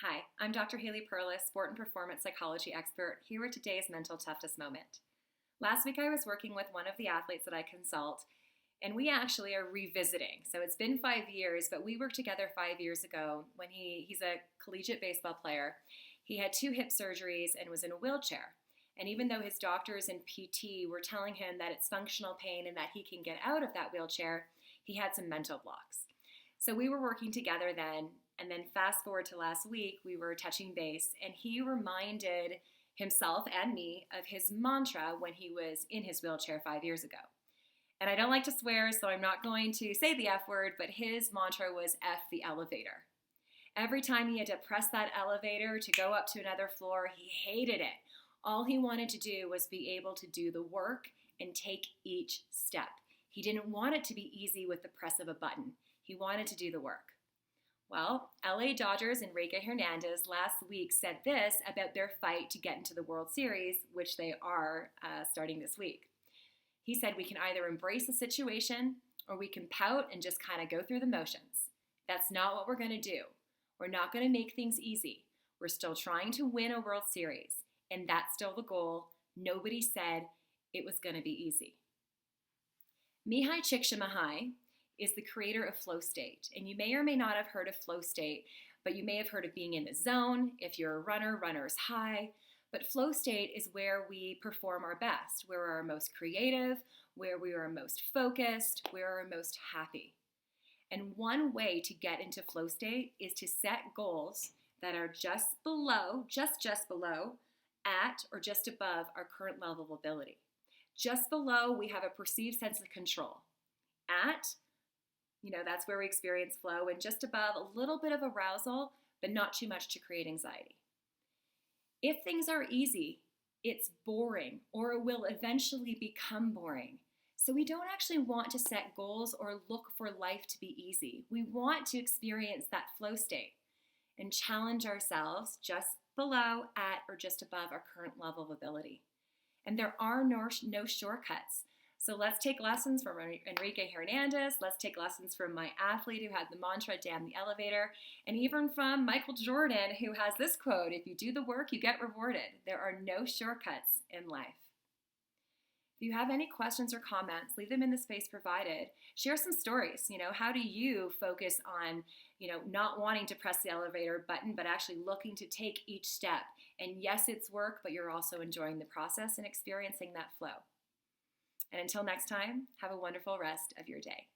Hi, I'm Dr. Haley Perlus, sport and performance psychology expert, here with today's mental toughness moment. Last week I was working with one of the athletes that I consult, and we actually are revisiting. So it's been 5 years, but we worked together 5 years ago when he's a collegiate baseball player. He had 2 hip surgeries and was in a wheelchair. And even though his doctors and PT were telling him that it's functional pain and that he can get out of that wheelchair, he had some mental blocks. So we were working together then, and then fast forward to last week, we were touching base, and he reminded himself and me of his mantra when he was in his wheelchair 5 years ago. And I don't like to swear, so I'm not going to say the F word, but his mantra was F the elevator. Every time he had to press that elevator to go up to another floor, he hated it. All he wanted to do was be able to do the work and take each step. He didn't want it to be easy with the press of a button. He wanted to do the work. Well, LA Dodgers Enrique Hernandez last week said this about their fight to get into the World Series, which they are starting this week. He said, we can either embrace the situation or we can pout and just kind of go through the motions. That's not what we're going to do. We're not going to make things easy. We're still trying to win a World Series, and that's still the goal. Nobody said it was going to be easy. Mihaly Csikszentmihalyi is the creator of flow state, and you may or may not have heard of flow state, but you may have heard of being in the zone. If you're a runner, runner's high. But flow state is where we perform our best, where we're our most creative, where we are most focused, where we're most happy. And one way to get into flow state is to set goals that are just below, at or just above our current level of ability. Just below, we have a perceived sense of control. At, that's where we experience flow, and just above, a little bit of arousal, but not too much to create anxiety. If things are easy, it's boring, or it will eventually become boring. So we don't actually want to set goals or look for life to be easy. We want to experience that flow state and challenge ourselves just below, at, or just above our current level of ability. And there are no shortcuts. So let's take lessons from Enrique Hernandez. Let's take lessons from my athlete who had the mantra, damn the elevator. And even from Michael Jordan, who has this quote, if you do the work, you get rewarded. There are no shortcuts in life. If you have any questions or comments, leave them in the space provided. Share some stories. How do you focus on, not wanting to press the elevator button, but actually looking to take each step? And yes, it's work, but you're also enjoying the process and experiencing that flow. And until next time, have a wonderful rest of your day.